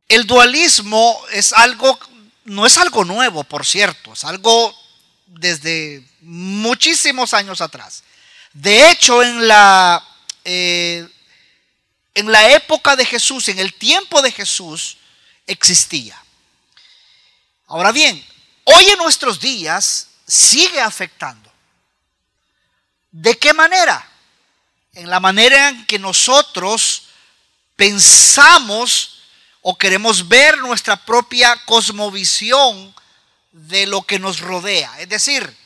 El dualismo no es algo nuevo, por cierto, es algo desde muchísimos años atrás. De hecho, en la época de Jesús, en el tiempo de Jesús, existía. Ahora bien, hoy en nuestros días sigue afectando. ¿De qué manera? En la manera en que nosotros pensamos o queremos ver nuestra propia cosmovisión de lo que nos rodea. Es decir,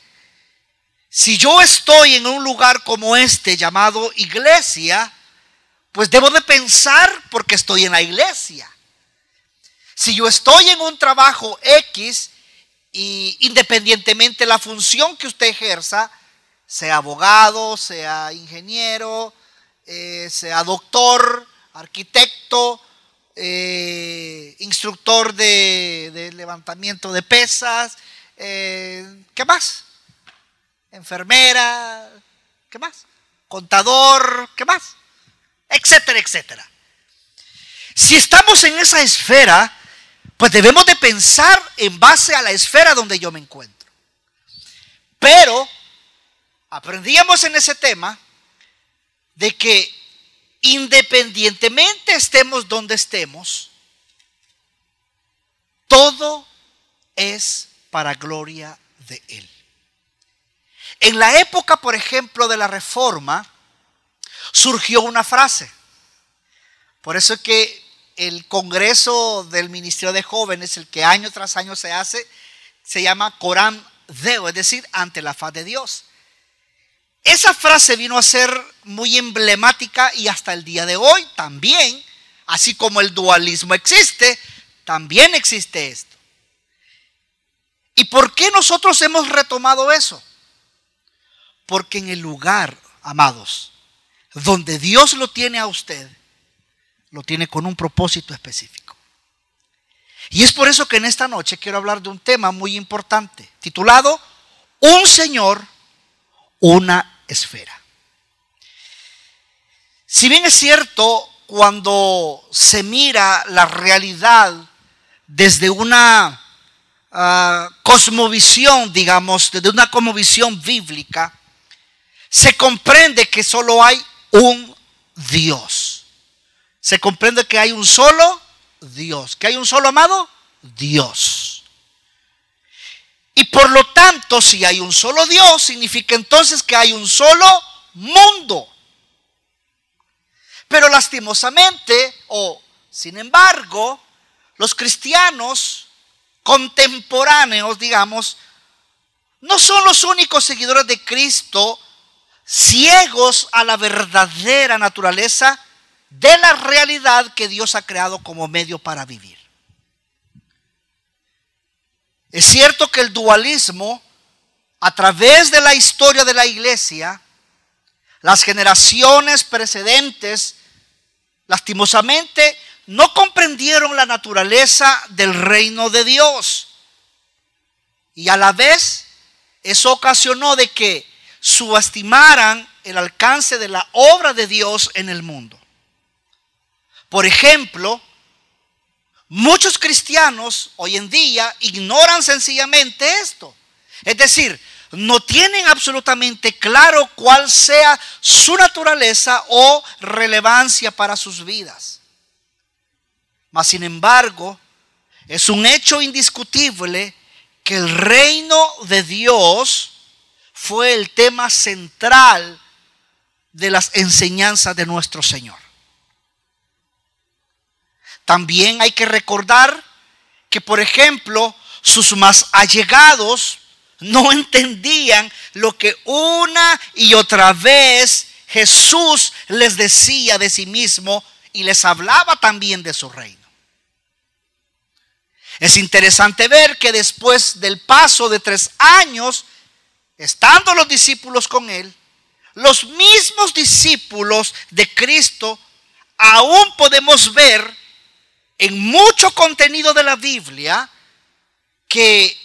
si yo estoy en un lugar como este llamado iglesia, pues debo de pensar porque estoy en la iglesia. Si yo estoy en un trabajo X, y independientemente de la función que usted ejerza, sea abogado, sea ingeniero, sea doctor, arquitecto, instructor de levantamiento de pesas, ¿qué más? Enfermera, ¿qué más? Contador, ¿qué más? Etcétera, etcétera. Si estamos en esa esfera, pues debemos de pensar en base a la esfera donde yo me encuentro. Pero aprendíamos en ese tema de que independientemente estemos donde estemos, todo es para gloria de Él. En la época, por ejemplo, de la Reforma, surgió una frase. Por eso es que el Congreso del Ministerio de Jóvenes, el que año tras año se hace, se llama Coram Deo, es decir, ante la faz de Dios. Esa frase vino a ser muy emblemática y hasta el día de hoy también, así como el dualismo existe, también existe esto. ¿Y por qué nosotros hemos retomado eso? Porque en el lugar, amados, donde Dios lo tiene a usted, lo tiene con un propósito específico. Y es por eso que en esta noche quiero hablar de un tema muy importante, titulado Un Señor, una esfera. Si bien es cierto, cuando se mira la realidad desde una cosmovisión, digamos, desde una cosmovisión bíblica, se comprende que solo hay un Dios. Se comprende que hay un solo Dios. ¿Que hay un solo amado? Dios. Y por lo tanto, si hay un solo Dios, significa entonces que hay un solo mundo. Pero lastimosamente, sin embargo, los cristianos contemporáneos, digamos, no son los únicos seguidores de Cristo ciegos a la verdadera naturaleza de la realidad que Dios ha creado como medio para vivir. Es cierto que el dualismo, a través de la historia de la iglesia, las generaciones precedentes, lastimosamente, no comprendieron la naturaleza del reino de Dios. Y a la vez, eso ocasionó de que subestimaran el alcance de la obra de Dios en el mundo. Por ejemplo, muchos cristianos hoy en día ignoran sencillamente esto. Es decir, no tienen absolutamente claro cuál sea su naturaleza o relevancia para sus vidas. Mas, sin embargo, es un hecho indiscutible que el reino de Dios fue el tema central de las enseñanzas de nuestro Señor. También hay que recordar que, por ejemplo, sus más allegados no entendían lo que una y otra vez Jesús les decía de sí mismo y les hablaba también de su reino. Es interesante ver que después del paso de 3 años, estando los discípulos con él, los mismos discípulos de Cristo aún podemos ver en mucho contenido de la Biblia que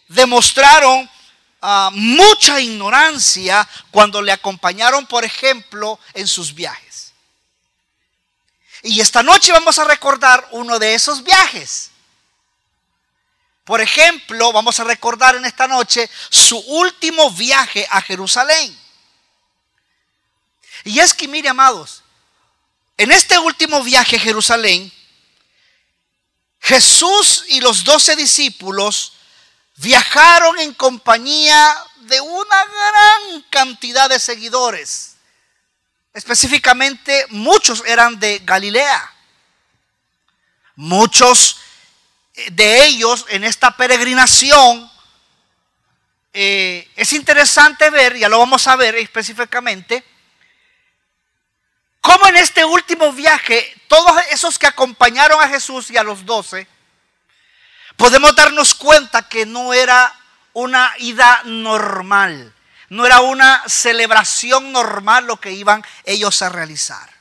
demostraron mucha ignorancia cuando le acompañaron, por ejemplo, en sus viajes. Y esta noche vamos a recordar uno de esos viajes. Por ejemplo, vamos a recordar en esta noche su último viaje a Jerusalén. Y es que, mire, amados, en este último viaje a Jerusalén, Jesús y los 12 discípulos viajaron en compañía de una gran cantidad de seguidores. Específicamente, muchos eran de Galilea. Muchos de ellos en esta peregrinación, es interesante ver, ya lo vamos a ver específicamente, cómo en este último viaje, todos esos que acompañaron a Jesús y a los 12, podemos darnos cuenta que no era una ida normal, no era una celebración normal lo que iban ellos a realizar.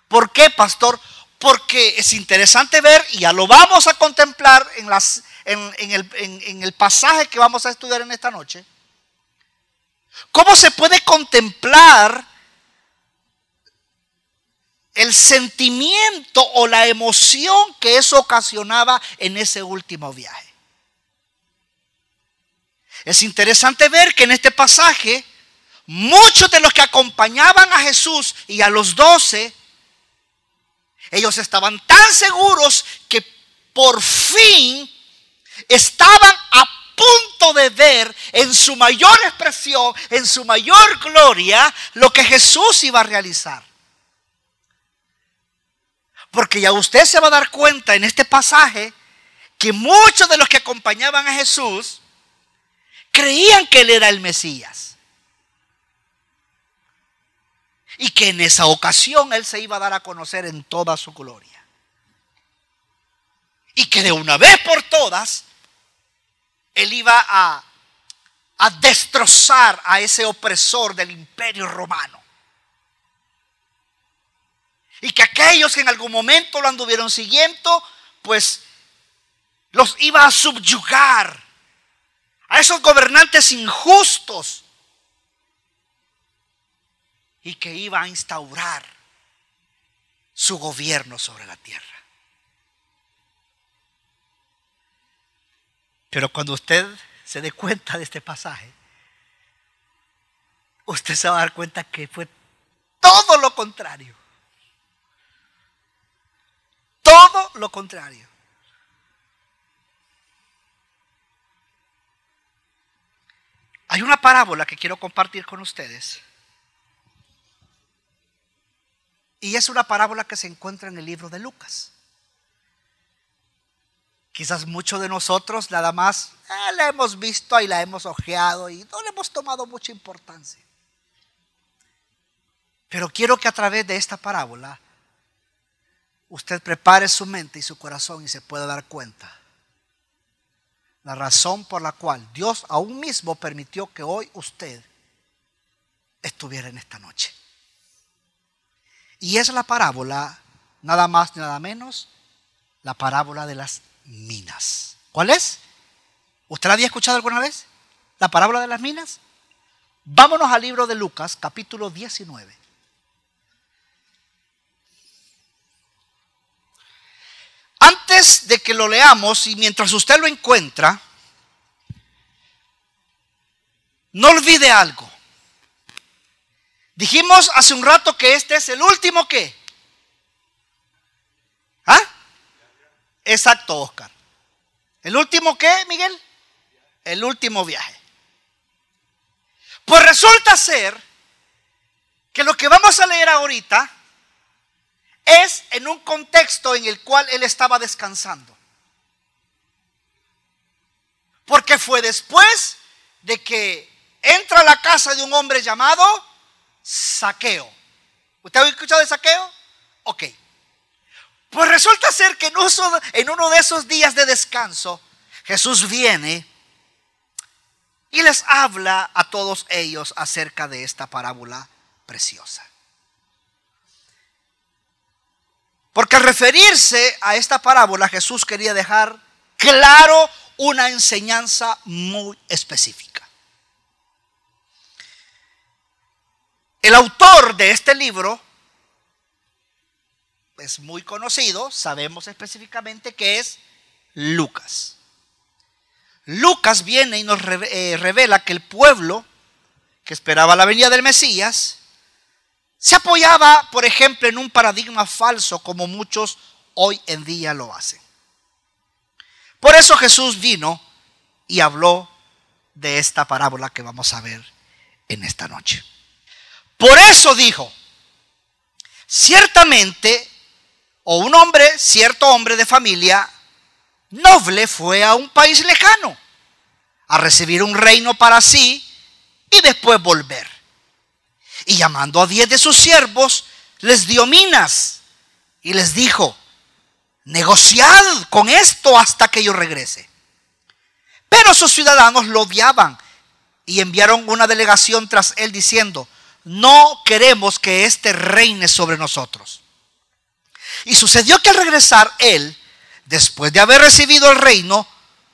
¿Por qué, pastor? Porque es interesante ver, y ya lo vamos a contemplar en el pasaje que vamos a estudiar en esta noche, cómo se puede contemplar el sentimiento o la emoción que eso ocasionaba en ese último viaje. Es interesante ver que en este pasaje muchos de los que acompañaban a Jesús y a los 12, ellos estaban tan seguros que por fin estaban a punto de ver en su mayor expresión, en su mayor gloria, lo que Jesús iba a realizar. Porque ya usted se va a dar cuenta en este pasaje que muchos de los que acompañaban a Jesús creían que Él era el Mesías. Y que en esa ocasión Él se iba a dar a conocer en toda su gloria. Y que de una vez por todas Él iba a destrozar a ese opresor del imperio romano. Y que aquellos que en algún momento lo anduvieron siguiendo, pues los iba a subyugar a esos gobernantes injustos. Y que iba a instaurar su gobierno sobre la tierra. Pero cuando usted se dé cuenta de este pasaje, usted se va a dar cuenta que fue todo lo contrario. Todo lo contrario. Hay una parábola que quiero compartir con ustedes. Y es una parábola que se encuentra en el libro de Lucas. Quizás muchos de nosotros nada más la hemos visto y la hemos ojeado y no le hemos tomado mucha importancia. Pero quiero que a través de esta parábola usted prepare su mente y su corazón y se pueda dar cuenta la razón por la cual Dios aún mismo permitió que hoy usted estuviera en esta noche. Y es la parábola, nada más ni nada menos, la parábola de las minas. ¿Cuál es? ¿Usted la había escuchado alguna vez? ¿La parábola de las minas? Vámonos al libro de Lucas, capítulo 19. Antes de que lo leamos y mientras usted lo encuentra, no olvide algo. Dijimos hace un rato que este es el último ¿qué? ¿Ah? Exacto, Oscar. ¿El último qué, Miguel? El último viaje. Pues resulta ser que lo que vamos a leer ahorita es en un contexto en el cual él estaba descansando. Porque fue después de que entra a la casa de un hombre llamado Zaqueo. ¿Usted ha escuchado de Zaqueo? Ok. Pues resulta ser que en uno de esos días de descanso, Jesús viene y les habla a todos ellos acerca de esta parábola preciosa. Porque al referirse a esta parábola, Jesús quería dejar claro una enseñanza muy específica. El autor de este libro es muy conocido, sabemos específicamente que es Lucas. Lucas viene y nos revela que el pueblo que esperaba la venida del Mesías se apoyaba, por ejemplo, en un paradigma falso como muchos hoy en día lo hacen. Por eso Jesús vino y habló de esta parábola que vamos a ver en esta noche. Por eso dijo, ciertamente, cierto hombre de familia noble fue a un país lejano a recibir un reino para sí y después volver. Y llamando a 10 de sus siervos, les dio minas y les dijo, negociad con esto hasta que yo regrese. Pero sus ciudadanos lo odiaban y enviaron una delegación tras él diciendo, no queremos que éste reine sobre nosotros. Y sucedió que al regresar él, después de haber recibido el reino,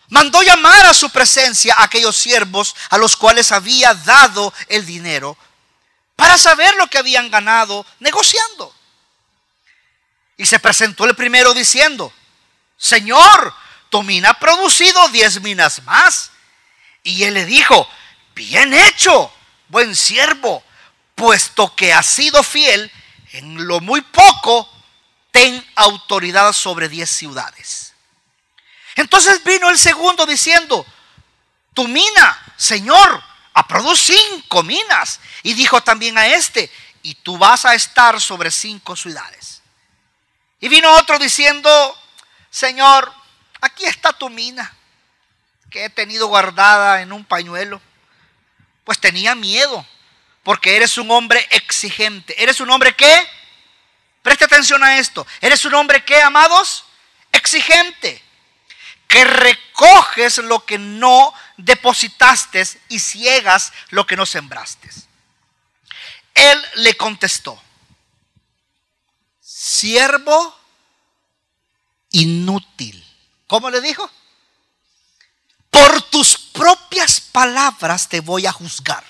mandó llamar a su presencia a aquellos siervos a los cuales había dado el dinero para saber lo que habían ganado negociando. Y se presentó el primero diciendo, Señor, tu mina ha producido 10 minas más. Y él le dijo, bien hecho, buen siervo, puesto que has sido fiel en lo muy poco, ten autoridad sobre 10 ciudades. Entonces vino el segundo diciendo, tu mina, Señor, ha producido 5 minas. Y dijo también a este, y tú vas a estar sobre 5 ciudades. Y vino otro diciendo, Señor, aquí está tu mina, que he tenido guardada en un pañuelo. Pues tenía miedo, porque eres un hombre exigente. ¿Eres un hombre qué? Preste atención a esto. ¿Eres un hombre qué, amados? Exigente. Que recoges lo que no depositaste y ciegas lo que no sembraste. Él le contestó, siervo inútil. ¿Cómo le dijo? Por tus propias palabras te voy a juzgar.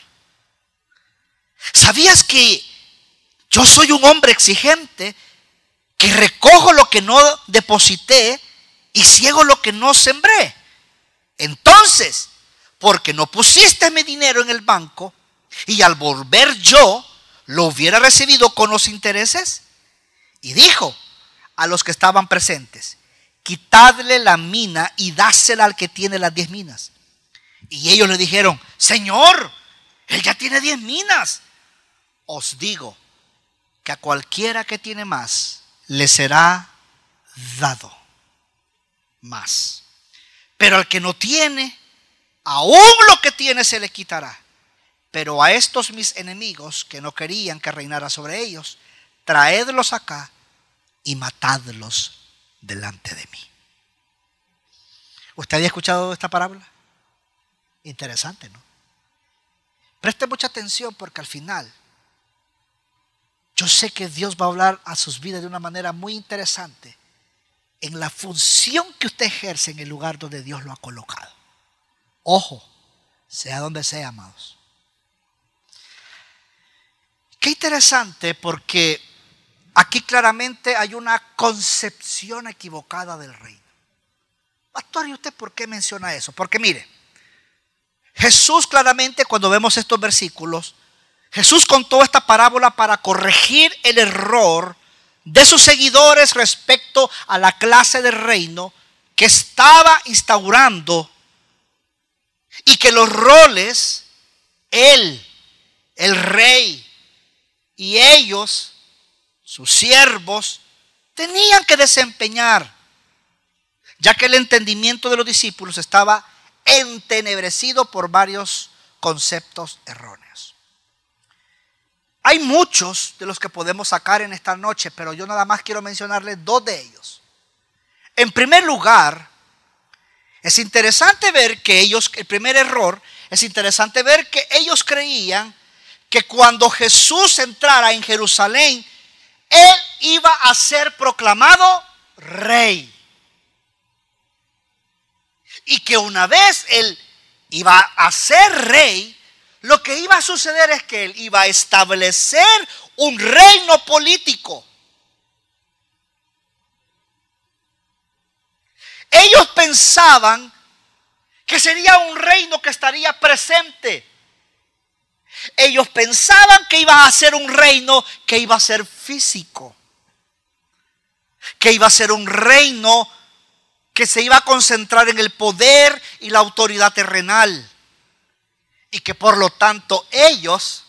¿Sabías que yo soy un hombre exigente, que recojo lo que no deposité y ciego lo que no sembré? Entonces, porque no pusiste mi dinero en el banco y al volver yo lo hubiera recibido con los intereses. Y dijo a los que estaban presentes, quitadle la mina y dásela al que tiene las 10 minas. Y ellos le dijeron, Señor, él ya tiene 10 minas. Os digo que a cualquiera que tiene más le será dado más, pero al que no tiene, aún lo que tiene se le quitará. Pero a estos mis enemigos que no querían que reinara sobre ellos, traedlos acá y matadlos delante de mí. ¿Usted había escuchado esta parábola? Interesante, ¿no? Preste mucha atención porque al final yo sé que Dios va a hablar a sus vidas de una manera muy interesante en la función que usted ejerce en el lugar donde Dios lo ha colocado. Ojo, sea donde sea, amados. Qué interesante, porque aquí claramente hay una concepción equivocada del reino. Pastor, ¿y usted por qué menciona eso? Porque mire, Jesús claramente, cuando vemos estos versículos, Jesús contó esta parábola para corregir el error de sus seguidores respecto a la clase de reino que estaba instaurando, y que los roles, él, el rey, y ellos, sus siervos, tenían que desempeñar, ya que el entendimiento de los discípulos estaba entenebrecido por varios conceptos erróneos. Hay muchos de los que podemos sacar en esta noche, pero yo nada más quiero mencionarles 2 de ellos. En primer lugar, es interesante ver que el primer error, es interesante ver que ellos creían que cuando Jesús entrara en Jerusalén, él iba a ser proclamado rey. Y que una vez él iba a ser rey, lo que iba a suceder es que él iba a establecer un reino político. Ellos pensaban que sería un reino que estaría presente. Ellos pensaban que iba a ser un reino que iba a ser físico, que iba a ser un reino que se iba a concentrar en el poder y la autoridad terrenal, y que por lo tanto ellos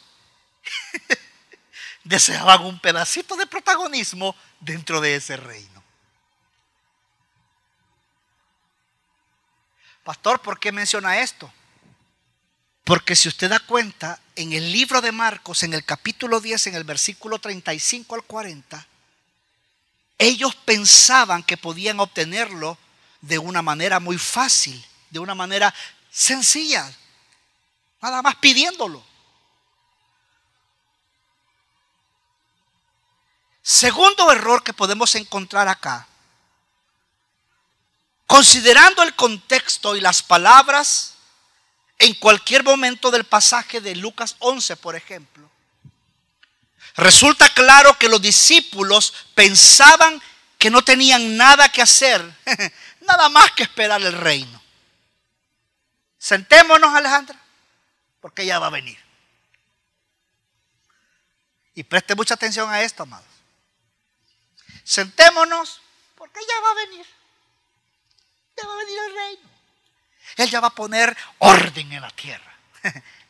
deseaban un pedacito de protagonismo dentro de ese reino. Pastor, ¿por qué menciona esto? Porque si usted da cuenta, en el libro de Marcos, en el capítulo 10, en el versículo 35 al 40, ellos pensaban que podían obtenerlo de una manera muy fácil, de una manera sencilla, nada más pidiéndolo. Segundo error que podemos encontrar acá, considerando el contexto y las palabras en cualquier momento del pasaje de Lucas 11, por ejemplo, resulta claro que los discípulos pensaban que no tenían nada que hacer, nada más que esperar el reino. Sentémonos, Alejandra, porque ella va a venir. Y preste mucha atención a esto, amados. Sentémonos, porque ya va a venir. Ya va a venir el reino. Él ya va a poner orden en la tierra.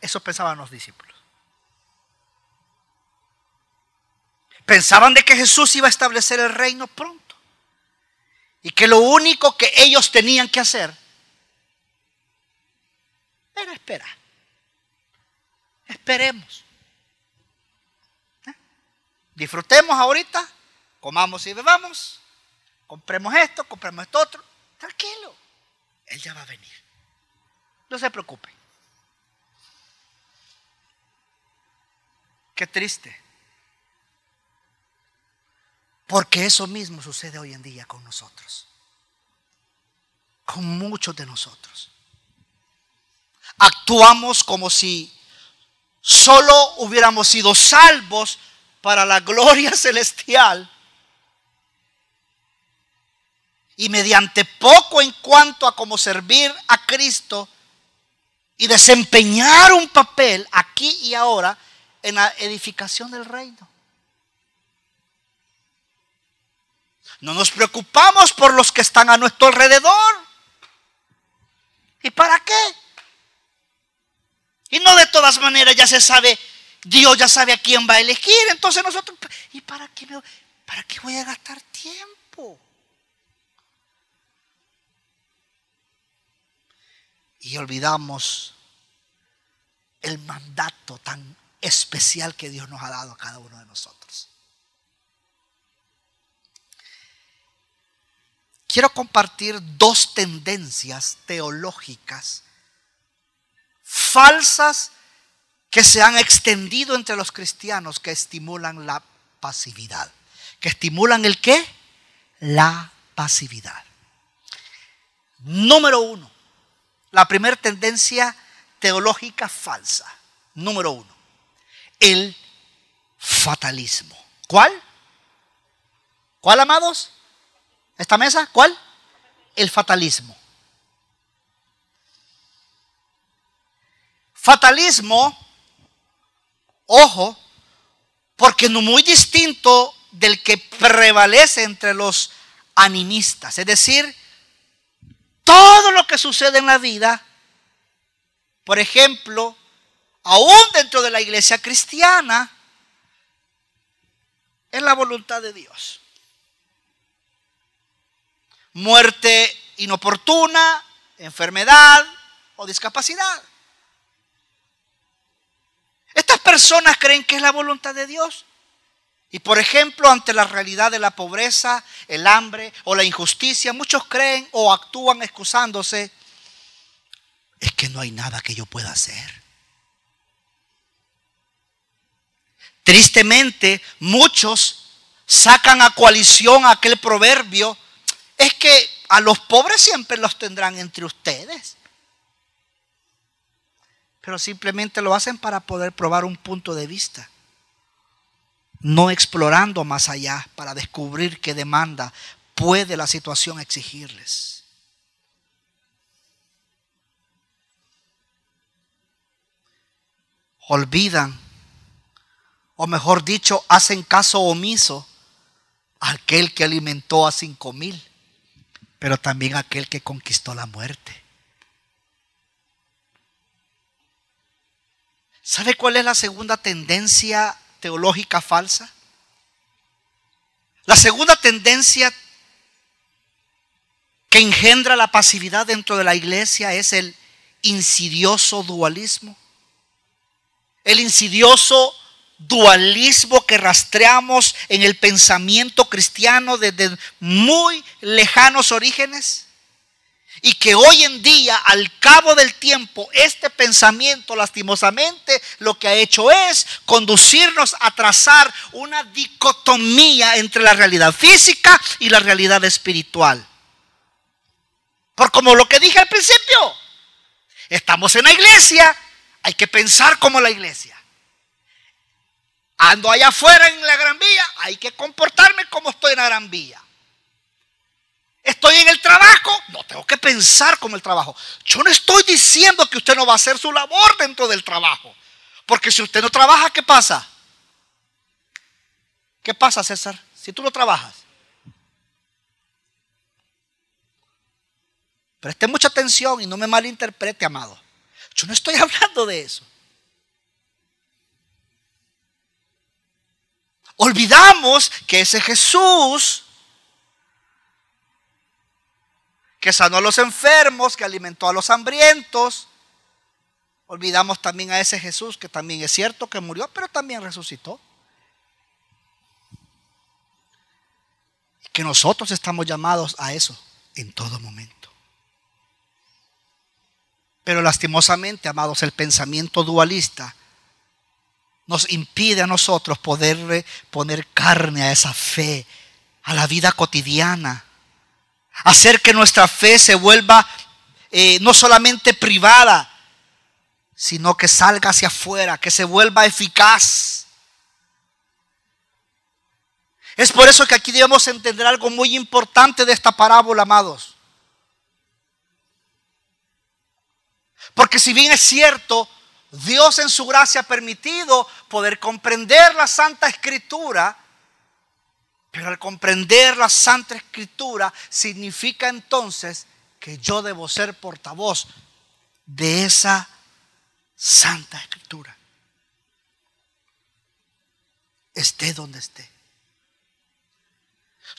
Eso pensaban los discípulos. Pensaban de que Jesús iba a establecer el reino pronto. Y que lo único que ellos tenían que hacer era esperar. Esperemos. Disfrutemos ahorita. Comamos y bebamos. Compremos esto, compremos esto otro. Tranquilo. Él ya va a venir. No se preocupe. Qué triste. Porque eso mismo sucede hoy en día con nosotros. Con muchos de nosotros. Actuamos como si solo hubiéramos sido salvos para la gloria celestial. Y mediante poco en cuanto a cómo servir a Cristo y desempeñar un papel aquí y ahora en la edificación del reino. No nos preocupamos por los que están a nuestro alrededor. ¿Y para qué? Y no, de todas maneras ya se sabe, Dios ya sabe a quién va a elegir. Entonces nosotros, ¿y para qué voy a gastar tiempo? Y olvidamos el mandato tan especial que Dios nos ha dado a cada uno de nosotros. Quiero compartir dos tendencias teológicas falsas que se han extendido entre los cristianos que estimulan la pasividad. ¿Que estimulan el qué? La pasividad. Número uno. La primera tendencia teológica falsa. Número uno. El fatalismo. ¿Cuál? ¿Cuál, amados? ¿Esta mesa? ¿Cuál? El fatalismo. Fatalismo, ojo, porque no muy distinto del que prevalece entre los animistas. Es decir, todo lo que sucede en la vida, por ejemplo, aún dentro de la iglesia cristiana, es la voluntad de Dios. Muerte inoportuna, enfermedad o discapacidad. Estas personas creen que es la voluntad de Dios. Y por ejemplo, ante la realidad de la pobreza, el hambre o la injusticia, muchos creen o actúan excusándose. Es que no hay nada que yo pueda hacer. Tristemente, muchos sacan a coalición aquel proverbio: es que a los pobres siempre los tendrán entre ustedes. Pero simplemente lo hacen para poder probar un punto de vista, no explorando más allá para descubrir qué demanda puede la situación exigirles. olvidan, o mejor dicho, hacen caso omiso a aquel que alimentó a 5,000, pero también a aquel que conquistó la muerte. ¿Sabe cuál es la segunda tendencia teológica falsa? La segunda tendencia que engendra la pasividad dentro de la iglesia es el insidioso dualismo. El insidioso dualismo que rastreamos en el pensamiento cristiano desde muy lejanos orígenes, y que hoy en día, al cabo del tiempo, este pensamiento lastimosamente lo que ha hecho es conducirnos a trazar una dicotomía entre la realidad física y la realidad espiritual. Por como lo que dije al principio, estamos en la iglesia, hay que pensar como la iglesia. Ando allá afuera en la Gran Vía, hay que comportarme como estoy en la Gran Vía. Estoy en el trabajo, no tengo que pensar como el trabajo. Yo no estoy diciendo que usted no va a hacer su labor dentro del trabajo, porque si usted no trabaja, ¿qué pasa? ¿Qué pasa, César? Si tú no trabajas. Preste mucha atención y no me malinterprete, amado. Yo no estoy hablando de eso. Olvidamos que ese Jesús que sanó a los enfermos, que alimentó a los hambrientos, olvidamos también a ese Jesús que también es cierto que murió, pero también resucitó. Y que nosotros estamos llamados a eso en todo momento. Pero lastimosamente, amados, el pensamiento dualista nos impide a nosotros poder poner carne a esa fe, a la vida cotidiana. Hacer que nuestra fe se vuelva no solamente privada, sino que salga hacia afuera, que se vuelva eficaz. Es por eso que aquí debemos entender algo muy importante de esta parábola, amados. Porque si bien es cierto, Dios en su gracia ha permitido poder comprender la Santa Escritura, pero al comprender la Santa Escritura significa entonces que yo debo ser portavoz de esa Santa Escritura. Esté donde esté.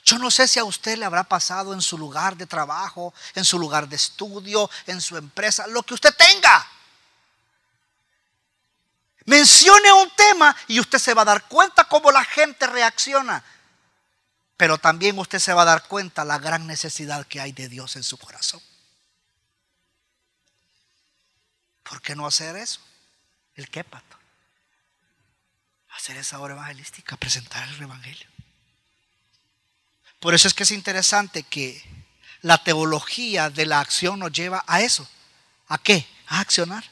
Yo no sé si a usted le habrá pasado en su lugar de trabajo, en su lugar de estudio, en su empresa, lo que usted tenga. Mencione un tema y usted se va a dar cuenta cómo la gente reacciona. Pero también usted se va a dar cuenta la gran necesidad que hay de Dios en su corazón. ¿Por qué no hacer eso? ¿El qué, pastor? Hacer esa obra evangelística, presentar el evangelio. Por eso es que es interesante que la teología de la acción nos lleva a eso. ¿A qué? A accionar.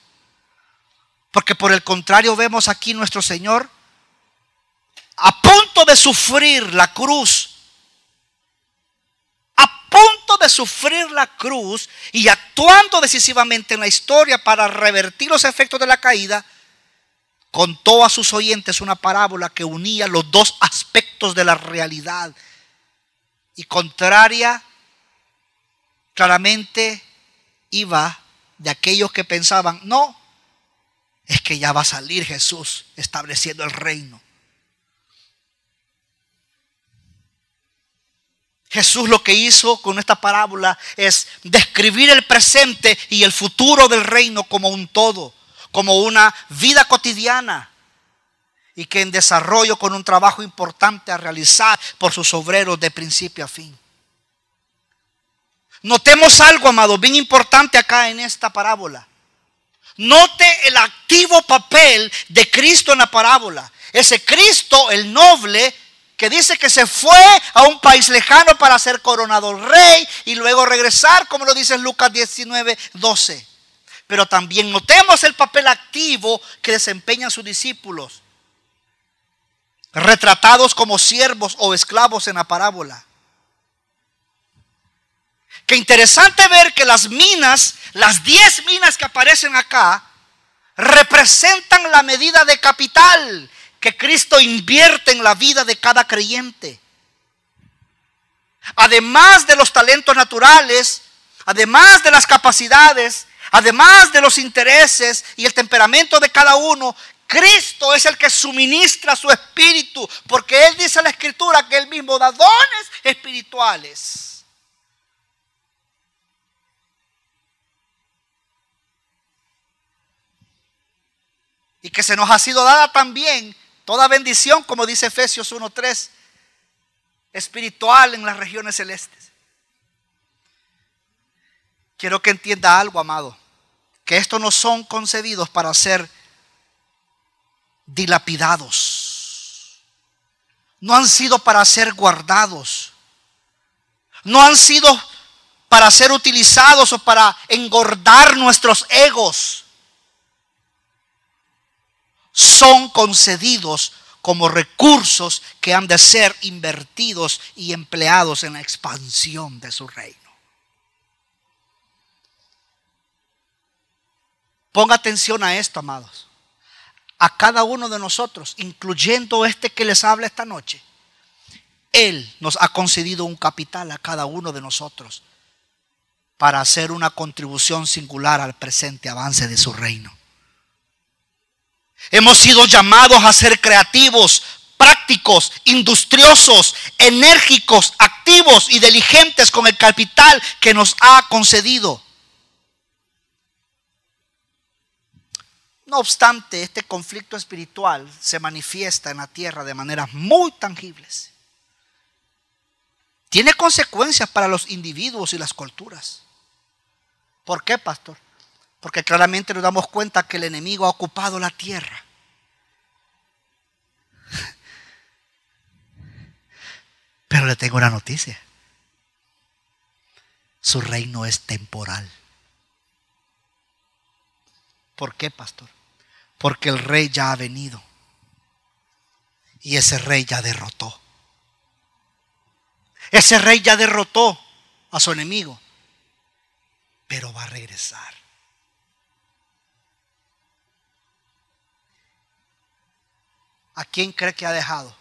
Porque por el contrario vemos aquí nuestro Señor a punto de sufrir la cruz. A punto de sufrir la cruz y actuando decisivamente en la historia para revertir los efectos de la caída, contó a sus oyentes una parábola que unía los dos aspectos de la realidad y contraria claramente iba de aquellos que pensaban, no, es que ya va a salir Jesús estableciendo el reino. Jesús lo que hizo con esta parábola es describir el presente y el futuro del reino como un todo, como una vida cotidiana y que en desarrollo con un trabajo importante a realizar por sus obreros de principio a fin. Notemos algo, amado, bien importante acá en esta parábola. Note el activo papel de Cristo en la parábola. Ese Cristo, el noble, que dice que se fue a un país lejano para ser coronado rey y luego regresar, como lo dice Lucas 19:12. Pero también notemos el papel activo que desempeñan sus discípulos, retratados como siervos o esclavos en la parábola. Qué interesante ver que las minas, las 10 minas que aparecen acá, representan la medida de capital que Cristo invierte en la vida de cada creyente. Además de los talentos naturales, además de las capacidades, además de los intereses y el temperamento de cada uno, Cristo es el que suministra su espíritu, porque Él dice en la Escritura que Él mismo da dones espirituales. Y que se nos ha sido dada también toda bendición, como dice Efesios 1:3, espiritual en las regiones celestes. Quiero que entienda algo, amado, que estos no son concebidos para ser dilapidados. No han sido para ser guardados. No han sido para ser utilizados o para engordar nuestros egos. Son concedidos como recursos que han de ser invertidos y empleados en la expansión de su reino. Ponga atención a esto, amados. A cada uno de nosotros, incluyendo este que les habla esta noche, Él nos ha concedido un capital a cada uno de nosotros para hacer una contribución singular al presente avance de su reino. Hemos sido llamados a ser creativos, prácticos, industriosos, enérgicos, activos y diligentes con el capital que nos ha concedido. No obstante, este conflicto espiritual se manifiesta en la tierra de maneras muy tangibles. Tiene consecuencias para los individuos y las culturas. ¿Por qué, pastor? Porque claramente nos damos cuenta que el enemigo ha ocupado la tierra. Pero le tengo una noticia. Su reino es temporal. ¿Por qué, pastor? Porque el rey ya ha venido. Y ese rey ya derrotó. Ese rey ya derrotó a su enemigo. Pero va a regresar. ¿A quién cree que ha dejado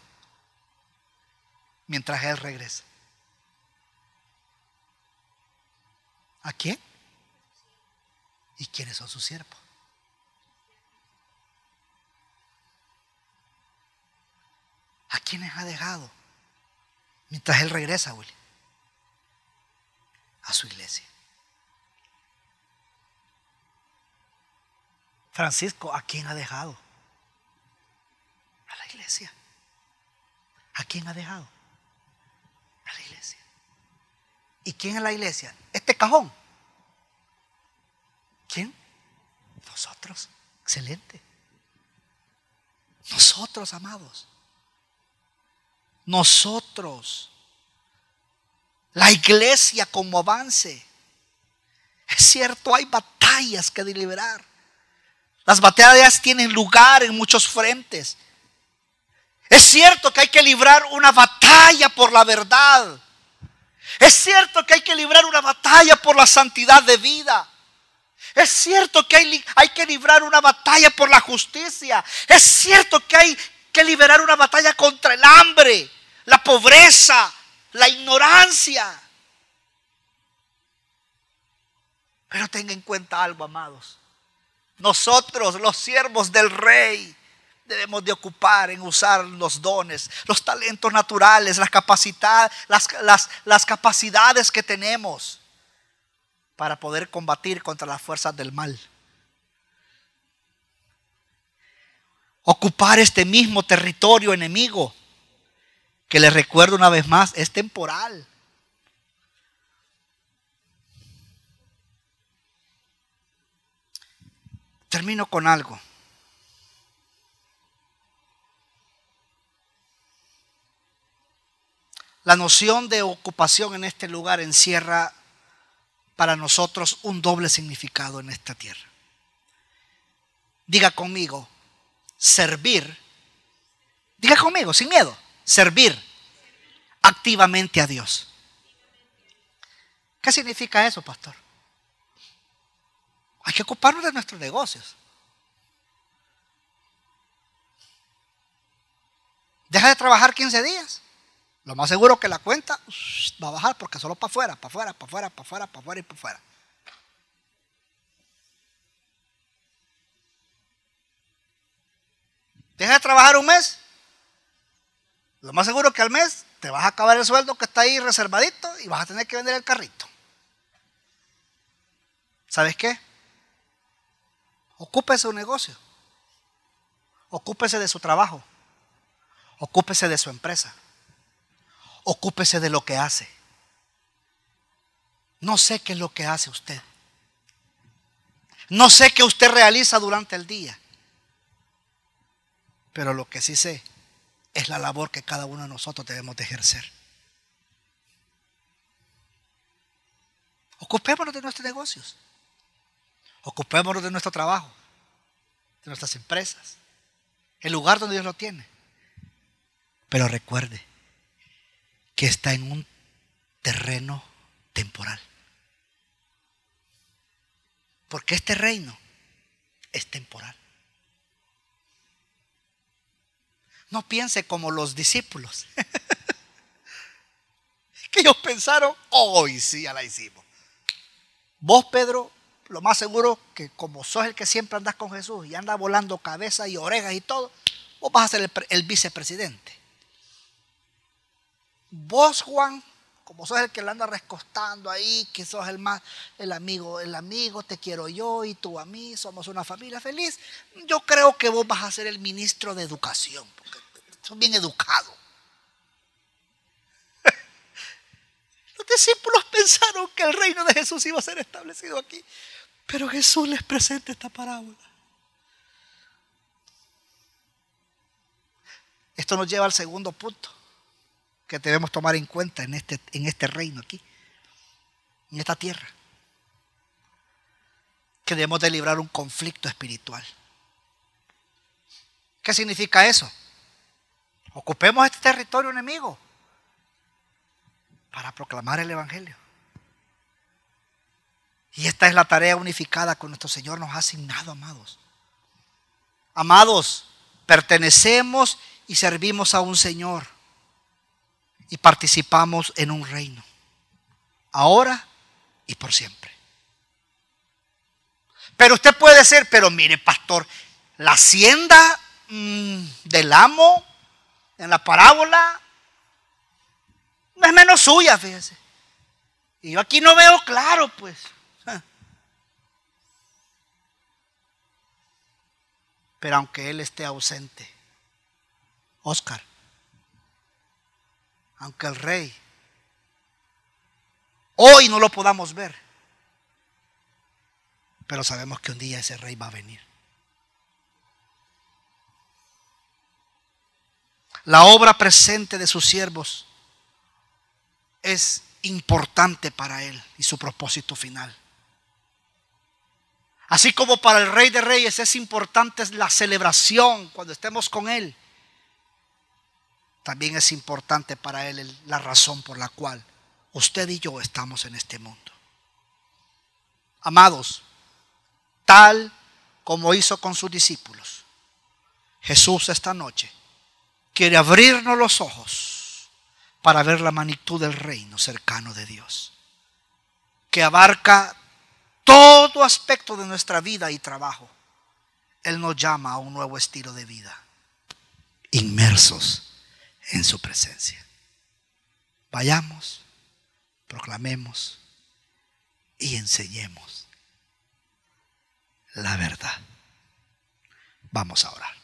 mientras Él regresa? ¿A quién? ¿Y quiénes son sus siervos? ¿A quiénes ha dejado mientras Él regresa, Willy? A su iglesia. Francisco, ¿a quién ha dejado? A la iglesia. ¿A quién ha dejado? A la iglesia. ¿Y quién es la iglesia? Este cajón. ¿Quién? Nosotros. Excelente. Nosotros, amados. Nosotros. La iglesia como avance. Es cierto, hay batallas que liberar. Las batallas tienen lugar en muchos frentes. Es cierto que hay que librar una batalla por la verdad. Es cierto que hay que librar una batalla por la santidad de vida. Es cierto que hay que librar una batalla por la justicia. Es cierto que hay que liberar una batalla contra el hambre, la pobreza, la ignorancia. Pero tenga en cuenta algo, amados. Nosotros, los siervos del Rey, debemos de ocupar en usar los dones, los talentos naturales, las capacidades que tenemos para poder combatir contra las fuerzas del mal. Ocupar este mismo territorio enemigo, que les recuerdo una vez más, es temporal. Termino con algo. La noción de ocupación en este lugar encierra para nosotros un doble significado en esta tierra. Diga conmigo, servir. Diga conmigo, sin miedo, servir activamente a Dios. ¿Qué significa eso, pastor? Hay que ocuparnos de nuestros negocios. Deja de trabajar 15 días. Lo más seguro que la cuenta va a bajar porque solo para afuera, para afuera, para afuera, para afuera, para afuera y para afuera. Deja de trabajar un mes. Lo más seguro que al mes te vas a acabar el sueldo que está ahí reservadito y vas a tener que vender el carrito. ¿Sabes qué? Ocúpese de un negocio. Ocúpese de su trabajo. Ocúpese de su empresa. Ocúpese de lo que hace. No sé qué es lo que hace usted. No sé qué usted realiza durante el día. Pero lo que sí sé es la labor que cada uno de nosotros debemos de ejercer. Ocupémonos de nuestros negocios. Ocupémonos de nuestro trabajo, de nuestras empresas, el lugar donde Dios lo tiene. Pero recuerde que está en un terreno temporal. Porque este reino es temporal. No piense como los discípulos. Que ellos pensaron, hoy sí ya la hicimos. Vos, Pedro, lo más seguro que como sos el que siempre andas con Jesús y anda volando cabeza y orejas y todo, vos vas a ser el vicepresidente. Vos, Juan, como sos el que le anda rescostando ahí, que sos el amigo, te quiero yo y tú a mí, somos una familia feliz. Yo creo que vos vas a ser el ministro de educación, porque sos bien educado. Los discípulos pensaron que el reino de Jesús iba a ser establecido aquí, pero Jesús les presenta esta parábola. Esto nos lleva al segundo punto que debemos tomar en cuenta en este reino aquí, en esta tierra, que debemos de librar un conflicto espiritual. ¿Qué significa eso? Ocupemos este territorio enemigo para proclamar el evangelio. Y esta es la tarea unificada que nuestro Señor nos ha asignado, amados. Amados, pertenecemos y servimos a un Señor y participamos en un reino, ahora y por siempre. Pero usted puede decir, pero mire, pastor, la hacienda del amo en la parábola no es menos suya, fíjese. Y yo aquí no veo claro, pues. Pero aunque él esté ausente, Oscar, aunque el rey hoy no lo podamos ver, pero sabemos que un día ese rey va a venir. La obra presente de sus siervos es importante para él y su propósito final. Así como para el Rey de Reyes es importante la celebración cuando estemos con él, también es importante para él la razón por la cual usted y yo estamos en este mundo. Amados, tal como hizo con sus discípulos, Jesús esta noche quiere abrirnos los ojos para ver la magnitud del reino cercano de Dios, que abarca todo aspecto de nuestra vida y trabajo. Él nos llama a un nuevo estilo de vida, inmersos en su presencia. Vayamos, proclamemos y enseñemos la verdad. Vamos a orar.